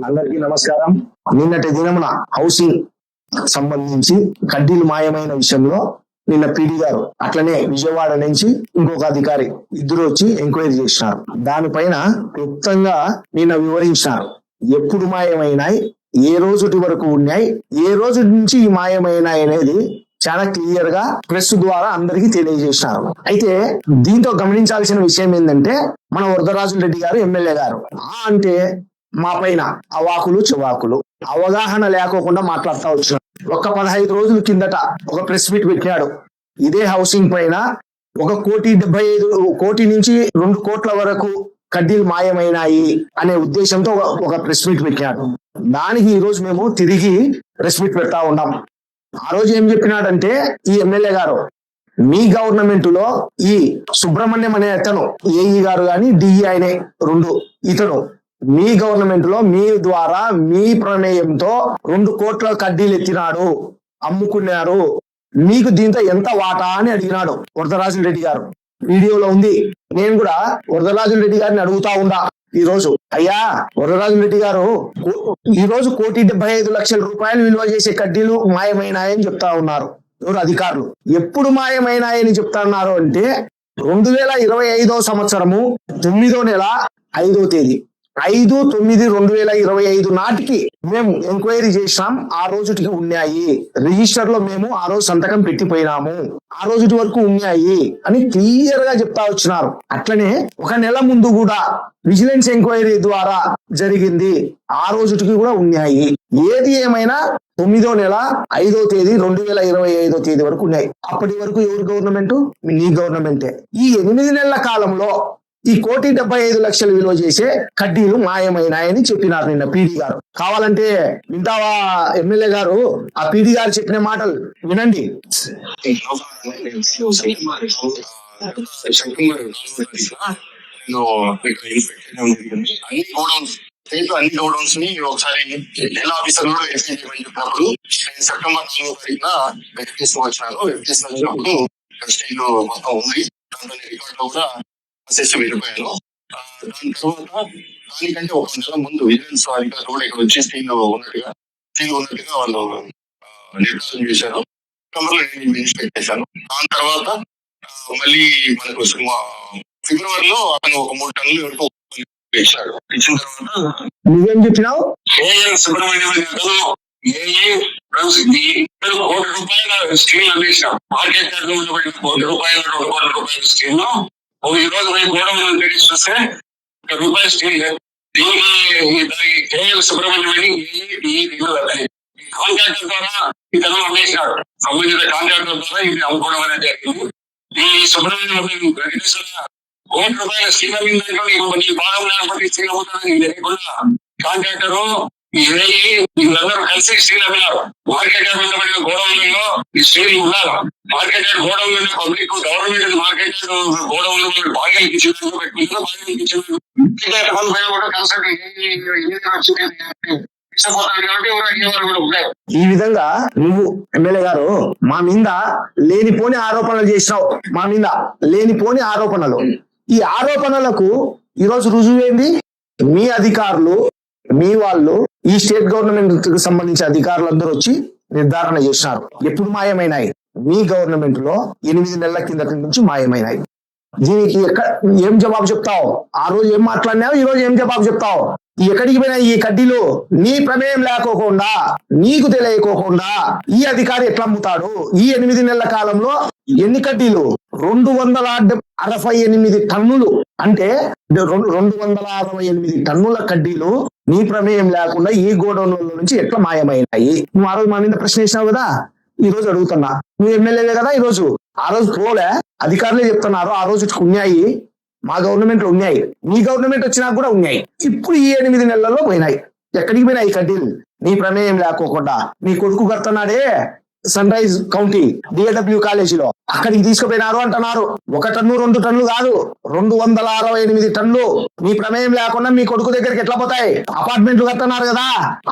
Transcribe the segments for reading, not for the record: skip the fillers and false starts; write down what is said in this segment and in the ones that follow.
అందరికీ నమస్కారం. నిన్నటి దినమున హౌసింగ్ సంబంధించి కడ్డీలు మాయమైన విషయంలో నిన్న పీడీ గారు అట్లనే విజయవాడ నుంచి ఇంకొక అధికారి ఇద్దరు వచ్చి ఎంక్వైరీ చేసినారు. దానిపైన క్లుప్తంగా నిన్న వివరించినారు. ఎప్పుడు మాయమైనాయి, ఏ రోజుటి వరకు ఉన్నాయి, ఏ రోజు నుంచి ఈ మాయమైనాయి అనేది చాలా క్లియర్ గా ప్రెస్ ద్వారా అందరికీ తెలియజేసినారు. అయితే దీంతో గమనించాల్సిన విషయం ఏంటంటే, మన వరదరాజు రెడ్డి గారు ఎమ్మెల్యే గారు అంటే మా పైన అవాకులు చెవాకులు అవగాహన లేకోకుండా మాట్లాడుతూ వచ్చినాడు. ఒక 15 రోజుల కిందట ఒక ప్రెస్ మీట్ పెట్టాడు. ఇదే హౌసింగ్ పైన 1,75 కోటి నుంచి 2 కోట్ల వరకు కడ్డీలు మాయమైనాయి అనే ఉద్దేశంతో ఒక ప్రెస్ మీట్ పెట్టాడు. దానికి ఈ రోజు మేము తిరిగి ప్రెస్ మీట్ పెడతా ఉన్నాం. ఆ రోజు ఏం చెప్పినాడంటే, ఈ ఎమ్మెల్యే గారు మీ గవర్నమెంట్ లో ఈ సుబ్రహ్మణ్యం అనే అతను ఏఈ గారు కానీ డిఈ అనే ఇతను మీ గవర్నమెంట్ లో మీ ద్వారా మీ ప్రమేయంతో 2 కోట్ల కడ్డీలు ఎత్తినాడు, అమ్ముకున్నారు, మీకు దీంతో ఎంత వాటా అని అడిగినాడు వరదరాజు రెడ్డి గారు. వీడియోలో ఉంది. నేను కూడా వరదరాజు రెడ్డి గారిని అడుగుతా ఉందా ఈ రోజు, అయ్యా వరదరాజు రెడ్డి గారు ఈ రోజు 1,75,00,000 రూపాయలు విలువ చేసే కడ్డీలు మాయమైనాయని చెప్తా ఉన్నారు. ఎవరు అధికారులు ఎప్పుడు మాయమైనాయని చెప్తా ఉన్నారు అంటే 2025 సంవత్సరము 9వ నెల 5వ తేదీ 5/9/2025 నాటికి మేము ఎంక్వైరీ చేసినాం. ఆ రోజుటికి ఉన్నాయి, రిజిస్టర్ లో మేము ఆ రోజు సంతకం పెట్టిపోయినాము, ఆ రోజుటి వరకు ఉన్నాయి అని క్లియర్ గా చెప్తా వచ్చినారు. అట్లనే 1 నెల ముందు కూడా విజిలెన్స్ ఎంక్వైరీ ద్వారా జరిగింది, ఆ రోజుటికి కూడా ఉన్నాయి. ఏది ఏమైనా 9వ నెల 5వ తేదీ 2025 తేదీ వరకు ఉన్నాయి. అప్పటి వరకు ఎవరు గవర్నమెంట్? నీ గవర్నమెంటే. ఈ 8 నెలల కాలంలో ఈ 1,75,00,000 విలువ చేసే కడ్డీలు మాయమైనాయని చెప్పినారు నిన్న పీడీ గారు. కావాలంటే వింటావా ఎమ్మెల్యే గారు? ఆ పీడీ గారు చెప్పిన మాటలు వినండి. అన్ని గోడౌన్స్ ని ఒకసారి జిల్లా ఆఫీసర్ కూడా వెరిఫై చేయమని చెప్పినప్పుడు నేను సెప్టెంబర్ 4వ తారీఖున వెరిఫికేషన్ వచ్చినాను. వెరిఫికేషన్ వచ్చినప్పుడు స్టేజ్ మొత్తం ఉంది, దాంట్లో రికార్డ్ లో కూడా వెళ్ళిపోయాను. దాని తర్వాత దానికంటే 1 నెల ముందు విజిలెన్స్ అధికారులు కూడా ఇక్కడ వచ్చి స్టీల్ ఉన్నట్టుగా వాళ్ళు నిర్ధారణ చేశారు. నేను ఇన్స్పెక్ట్ చేశాను. దాని తర్వాత మళ్ళీ మనకు ఫిబ్రవరిలో అతను 3 టన్నులు వరకు ఇచ్చాడు. ఇచ్చిన తర్వాత నువ్వేం చెప్పినావు? సుబ్రహ్మణ్యం ₹1 కోటి స్టీల్ అందించాం. మార్కెట్ యార్డ్ లో ఉండబడిన ₹1 కోట్ల స్టీల్ ఈ రోజు మేము గోడౌన్ తెలిసి చూస్తే ₹1 స్టీల్ దీనికి కేఎల్ సుబ్రహ్మణ్యం అని కాంట్రాక్టర్ ద్వారా ఇతను అమ్మేసినాడు. సంబంధిత కాంట్రాక్టర్ ద్వారా ఇది అమ్ముకోవడం అనేది జరిగింది. ఈ సుబ్రహ్మణ్యం వెంకటేశ్వర ₹1 స్టీల్ అమ్మిన దాంట్లో నీ భాగం లేకపోతే స్టీల్ అమ్ముతానని తెలియకుండా కాంట్రాక్టరు వీళ్ళందరూ కలిసి స్టీల్ అమ్మినారు. మార్కెట్ యార్డ్ ఉండబడిన గోడౌన్లలో ఈ స్టీల్ ఉన్నారు. Market yard godown public government market yard godown బాగా ఈ విధంగా నువ్వు ఎమ్మెల్యే గారు మా మీద లేనిపోని ఆరోపణలు చేసినావు. మా మీద లేనిపోని ఆరోపణలు. ఈ ఆరోపణలకు ఈరోజు రుజువేంది? మీ అధికారులు, మీ వాళ్ళు, ఈ స్టేట్ గవర్నమెంట్ కి సంబంధించిన అధికారులందరూ వచ్చి నిర్ధారణ చేసినారు. ఎప్పుడు మాయమైనాయి? మీ గవర్నమెంట్ లో 8 నెలల కిందటి నుంచి మాయమైనాయి. దీనికి ఏం జవాబు చెప్తావు? ఆ రోజు ఏం మాట్లాడినావు, ఈ రోజు ఏం జవాబు చెప్తావు? ఎక్కడికి పోయినా ఈ కడ్డీలు నీ ప్రమేయం లేకోకుండా, నీకు తెలియకోకుండా ఈ అధికారి ఎట్లా అమ్ముతాడు? ఈ 8 నెలల కాలంలో ఎన్ని కడ్డీలు? 268 టన్నులు, అంటే 268 టన్నుల కడ్డీలు నీ ప్రమేయం లేకుండా ఈ గోడౌన్ నుంచి ఎట్లా మాయమైనాయి? నువ్వు ఆ రోజు మా మీద ప్రశ్న వేసినావు కదా, ఈ రోజు అడుగుతున్నా. నువ్వు ఎమ్మెల్యేలే కదా ఈ రోజు. ఆ రోజు పోలే, అధికారులే చెప్తున్నారు ఆ రోజు ఉన్నాయి, మా గవర్నమెంట్ లో ఉన్నాయి, మీ గవర్నమెంట్ వచ్చినా కూడా ఉన్నాయి. ఇప్పుడు ఈ 8 నెలల్లో పోయినాయి. ఎక్కడికి పోయినాయి కడ్డీలు? నీ ప్రమేయం లేకోకుండా. నీ కొడుకు కడుతున్నాడే సన్ రైజ్ కౌంటీ డిఏడబ్ల్యూ కాలేజీలో, అక్కడికి తీసుకుపోయినారు అంటున్నారు. 1 టన్ను 2 టన్నులు కాదు, 268 టన్నులు మీ ప్రమేయం లేకుండా మీ కొడుకు దగ్గరికి ఎట్లా పోతాయి? అపార్ట్మెంట్లు కడుతున్నారు కదా,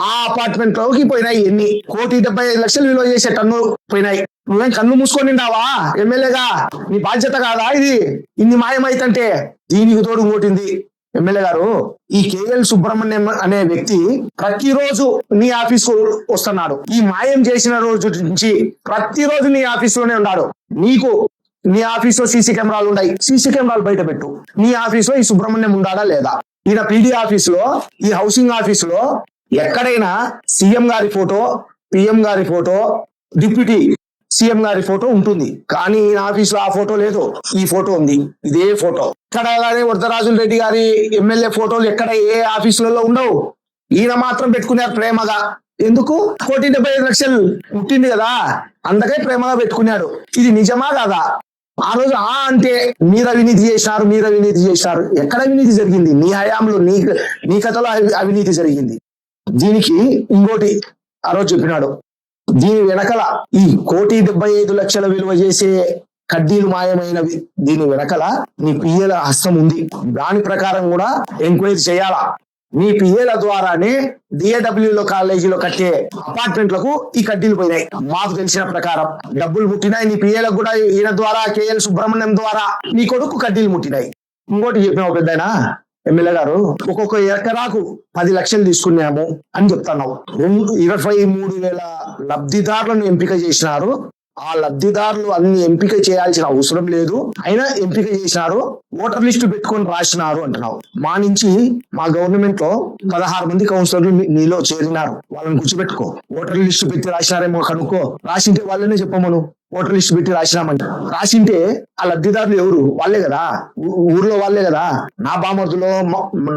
ఆ అపార్ట్మెంట్ లోకి పోయినాయి. ఎన్ని? 1,75,00,000 విలువ చేసే టన్ను పోయినాయి. నువ్వేం కన్ను మూసుకొని ఉండావా ఎమ్మెల్యేగా? నీ బాధ్యత కాదా ఇది? ఇన్ని మాయమైతంటే? దీనికి తోడు కొట్టింది ఎమ్మెల్యే గారు, ఈ కేఎల్ సుబ్రహ్మణ్యం అనే వ్యక్తి ప్రతిరోజు నీ ఆఫీస్ వస్తున్నాడు. ఈ మాయం చేసిన రోజు నుంచి ప్రతిరోజు నీ ఆఫీస్ లోనే ఉన్నాడు. నీకు నీ ఆఫీస్ లో సీసీ కెమెరాలు ఉన్నాయి, సీసీ కెమెరాలు బయట పెట్టు. నీ ఆఫీస్ లో ఈ సుబ్రహ్మణ్యం ఉండాడా లేదా? ఈయన పీడీ ఆఫీస్ లో, ఈ హౌసింగ్ ఆఫీస్ లో ఎక్కడైనా సీఎం గారి ఫోటో, పిఎం గారి ఫోటో, డిప్యూటీ సీఎం గారి ఫోటో ఉంటుంది. కానీ ఈయన ఆఫీస్ లో ఆ ఫోటో లేదు, ఈ ఫోటో ఉంది, ఇదే ఫోటో. ఇక్కడ వరదరాజుల రెడ్డి గారి ఎమ్మెల్యే ఫోటోలు ఎక్కడ ఏ ఆఫీసులలో ఉండవు. ఈయన మాత్రం పెట్టుకున్నారు ప్రేమగా. ఎందుకు? 1,75,00,000 పుట్టింది కదా, అందుకే ప్రేమగా పెట్టుకున్నాడు. ఇది నిజమా కాదా? ఆ రోజు అంటే మీరు అవినీతి చేసినారు, మీరు అవినీతి చేసినారు. ఎక్కడ అవినీతి జరిగింది? నీ హయాంలో, నీ కథలో అవినీతి జరిగింది. దీనికి ఇంకోటి ఆ రోజు చెప్పినాడు, దీని వెనకల ఈ 1,75,00,000 విలువ చేసే కడ్డీలు మాయమైనవి, దీని వెనకల నీ పిఏల హస్తం ఉంది. దాని ప్రకారం కూడా ఎంక్వైరీ చేయాలా. నీ పిఏల ద్వారానే డిఏడబ్ల్యూలో కాలేజీలో కట్టే అపార్ట్మెంట్లకు ఈ కడ్డీలు పోయినాయి. మాకు తెలిసిన ప్రకారం డబ్బులు ముట్టినాయి. నీ పిఏలకు కూడా ఈయన ద్వారా, కేఎల్ సుబ్రహ్మణ్యం ద్వారా నీ కొడుకు కడ్డీలు ముట్టినాయి. ఇంకోటి చెప్పినావు పెద్దయినా ఎమ్మెల్యే గారు, ఒక్కొక్క ఎకరాకు 10 లక్షలు తీసుకున్నాము అని చెప్తున్నావు. 23,000 లబ్ధిదారులను ఎంపిక చేసినారు. ఆ లబ్ధిదారులు అన్ని ఎంపిక చేయాల్సిన అవసరం లేదు, అయినా ఎంపిక చేసినారు. ఓటర్ లిస్టు పెట్టుకొని రాసినారు అంటున్నావు. మా నుంచి మా గవర్నమెంట్ లో 16 మంది కౌన్సిలర్లు నీలో చేరినారు. వాళ్ళని కూర్చోబెట్టుకో. ఓటర్ లిస్టు పెట్టి రాసినారేమో కనుక్కో. రాసింటే వాళ్ళనే చెప్పమను. ఓటర్ లిస్ట్ పెట్టి రాసినామంట. రాసింటే ఆ లబ్ధిదారులు ఎవరు? వాళ్ళే కదా, ఊర్లో వాళ్ళే కదా. నా బామర్దులో,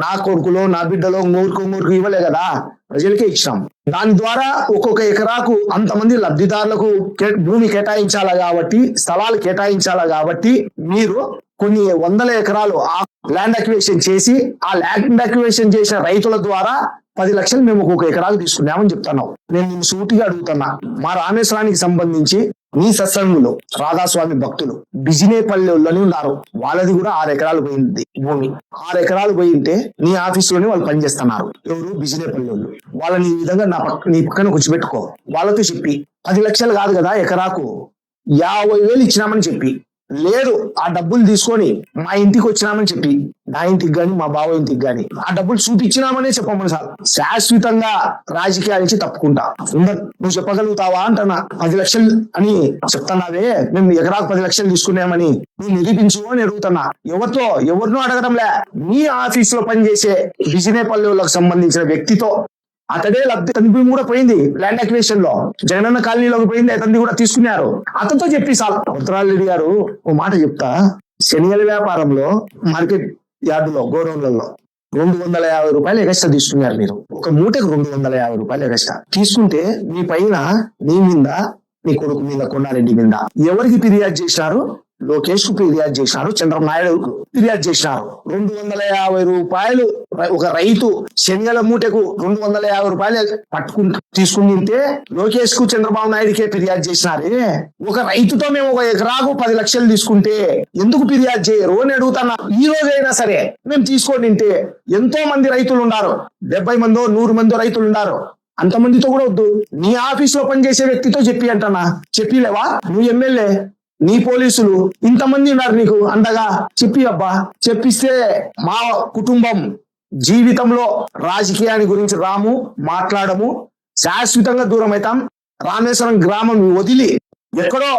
నా కొడుకులో, నా బిడ్డలో ఊరికి ఇవ్వలే కదా, ప్రజలకే ఇచ్చినాం. దాని ద్వారా ఒక్కొక్క ఎకరాకు అంతమంది లబ్ధిదారులకు భూమి కేటాయించాలా కాబట్టి, స్థలాలు కేటాయించాలా కాబట్టి, మీరు కొన్ని వందల ఎకరాలు ల్యాండ్ అక్విజిషన్ చేసి, ఆ ల్యాండ్ అక్విజిషన్ చేసిన రైతుల ద్వారా 10 లక్షలు మేము ఒక్కొక్క ఎకరాకు తీసుకున్నామని చెప్తున్నావు. నేను నిన్ను సూటిగా అడుగుతున్నా, మా రామేశ్వరానికి సంబంధించి నీ సత్సంగులు, రాధాస్వామి భక్తులు బిజినేపల్లిలోనే ఉన్నారు. వాళ్ళది కూడా 6 ఎకరాలు పోయింది భూమి. 6 ఎకరాలు పోయింటే నీ ఆఫీసులోనే వాళ్ళు పనిచేస్తున్నారు. ఎవరు? బిజినేపల్లి వాళ్ళు. వాళ్ళని ఈ విధంగా నీ పక్కన కూర్చోబెట్టుకో. వాళ్ళతో చెప్పి 10 లక్షలు కాదు కదా ఎకరాకు, 50,000 ఇచ్చినామని చెప్పి, లేదు ఆ డబ్బులు తీసుకొని మా ఇంటికి వచ్చినామని చెప్పి, నా ఇంటికి గాని మా బావ ఇంటికి గాని ఆ డబ్బులు చూపించినామనే చెప్పమని సార్. శాశ్వతంగా రాజకీయాల నుంచి తప్పుకుంటా. నువ్వు చెప్పగలుగుతావా అంటన్నా. 10 లక్షలు అని చెప్తున్నావే, మేము ఎకరాకు 10 లక్షలు తీసుకున్నామని నువ్వు నిరూపించు అని అడుగుతున్నా. ఎవరినో అడగడంలే, నీ ఆఫీస్ లో పనిచేసే బిజినేపల్లికి సంబంధించిన వ్యక్తితో, అతడే లబ్ధి, అతని భూమి కూడా పోయింది ల్యాండ్ అక్విజిషన్ లో, జగనన్న కాలనీలోకి పోయింది, అతన్ని కూడా తీసుకున్నారు. అతనితో చెప్పి సార్. ఉత్తరారెడ్డి గారు ఓ మాట చెప్తా, శనిగల వ్యాపారంలో మార్కెట్ యార్డులో, గోడౌన్లలో 250 రూపాయలు ఎగస్ట్రా తీసుకున్నారు మీరు. ఒక మూటకు 250 రూపాయలు ఎగస్ట్రా తీసుకుంటే, మీ పైన, నీ మీద, నీ కొడుకు మీద, కొండారెడ్డి మీద ఎవరికి ఫిర్యాదు చేసినారు? లోకేష్ కు ఫిర్యాదు చేసినారు, చంద్రబాబు నాయుడు ఫిర్యాదు చేసినారు. 250 రూపాయలు ఒక రైతు శనగల మూటకు 250 రూపాయలు తీసుకుని తింటే, లోకేష్ కు, చంద్రబాబు నాయుడుకే ఫిర్యాదు చేసినారే. ఒక రైతుతో మేము ఒక ఎకరాకు 10 లక్షలు తీసుకుంటే ఎందుకు ఫిర్యాదు చేయరు అని అడుగుతున్నా. ఈ రోజైనా సరే మేము తీసుకొని తింటే, ఎంతో మంది రైతులు ఉన్నారు, 70 మందో 100 మందో రైతులు ఉన్నారు. అంతమందితో కూడా వద్దు, నీ ఆఫీస్ లో పనిచేసే వ్యక్తితో చెప్పి అంటన్నా. చెప్పిలేవా? నువ్వు ఎమ్మెల్యే, నీ పోలీసులు ఇంతమంది ఉన్నారు నీకు అండగా. చెప్పి అబ్బా, చెప్పిస్తే మా కుటుంబం జీవితంలో రాజకీయాన్ని గురించి మాట్లాడము, శాశ్వతంగా దూరం అవుతాం. రామేశ్వరం గ్రామం వదిలి ఎక్కడో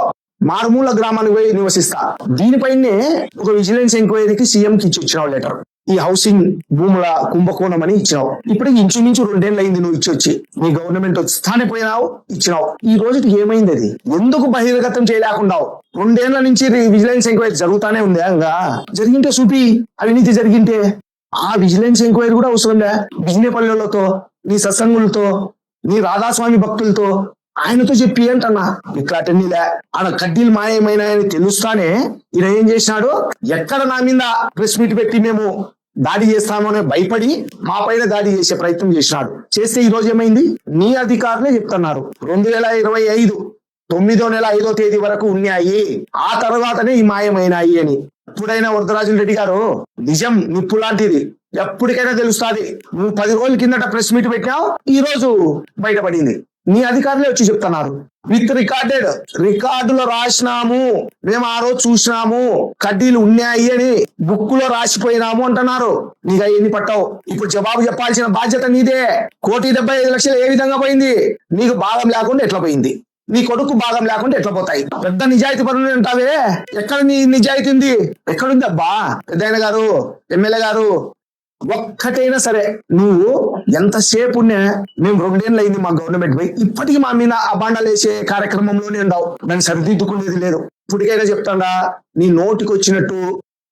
మారుమూల గ్రామానికి పోయి నివసిస్తా. దీనిపైనే ఒక విజిలెన్స్ ఎంక్వైరీకి సీఎం కి ఇచ్చినావు లెటర్. ఈ హౌసింగ్ భూముల కుంభకోణం అని ఇచ్చినావు. ఇప్పటికి ఇంచుమించు 2 ఏళ్ళు అయింది నువ్వు ఇచ్చొచ్చి. నీ గవర్నమెంట్ వస్తానే పోయినావు, ఇచ్చినావు. ఈ రోజుకి ఏమైంది? అది ఎందుకు బహిర్గతం చేయలేకున్నావు? 2 ఏళ్ల నుంచి విజిలెన్స్ ఎంక్వైరీ జరుగుతానే ఉంది. జరిగింటే చూపి, అవినీతి జరిగింటే. ఆ విజిలెన్స్ ఎంక్వైరీ కూడా అవసరం లే. బిజినేపల్లెలతో, నీ సత్సంగులతో, నీ రాధాస్వామి భక్తులతో, ఆయనతో చెప్పి అంటన్నా. ఇట్లాంటిలే ఆడ కడ్డీలు మాయమైనాయని తెలుస్తానే ఈయన ఏం చేసినాడు? ఎక్కడ నా మీద ప్రెస్ మీట్ పెట్టి మేము దాడి చేస్తామని భయపడి మా పైన దాడి చేసే ప్రయత్నం చేసినాడు. చేస్తే ఈ రోజు ఏమైంది? నీ అధికారులే చెప్తున్నారు 2025 9వ నెల 5వ తేదీ వరకు ఉన్నాయి, ఆ తర్వాతనే ఈ మాయమైనాయి అని. ఎప్పుడైనా వరదరాజుల రెడ్డి గారు, నిజం నిప్పు లాంటిది, ఎప్పటికైనా తెలుస్తుంది. నువ్వు 10 రోజుల కిందట ప్రెస్ మీట్ పెట్టావు, ఈ రోజు బయటపడింది. నీ అధికారులే వచ్చి చెప్తున్నారు విత్ రికార్డెడ్, రికార్డులో రాసినాము, మేము ఆ రోజు చూసినాము, కడ్డీలు ఉన్నాయి అని బుక్ లో రాసిపోయినాము అంటున్నారు. నీకు అవన్నీ పట్టావు. ఇప్పుడు జవాబు చెప్పాల్సిన బాధ్యత నీదే. 1,75,00,000 ఏ విధంగా పోయింది? నీకు భాగం లేకుండా ఎట్లా పోయింది? నీ కొడుకు భాగం లేకుండా ఎట్లా పోతాయి? పెద్ద నిజాయితీ పనులు అంటావే, ఎక్కడ నీ నిజాయితీ ఉంది? ఎక్కడుంది అబ్బా? పెద్దయిన గారు, ఎమ్మెల్యే గారు, ఒక్కటైనా సరే నువ్వు ఎంతసేపు మేము 2 ఏళ్ళు అయింది మా గవర్నమెంట్ పోయి, ఇప్పటికీ మా మీద అబాండాలు వేసే కార్యక్రమంలోనే ఉండవు. దాన్ని సరిదిద్దుకునేది లేదు. ఇప్పటికైనా చెప్తాడా, నీ నోటికి వచ్చినట్టు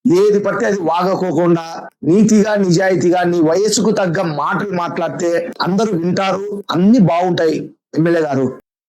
ఏది పడితే అది వాగకోకుండా నీతిగా నిజాయితీగా నీ వయసుకు తగ్గ మాటలు మాట్లాడితే అందరూ వింటారు, అన్ని బాగుంటాయి. ఎమ్మెల్యే గారు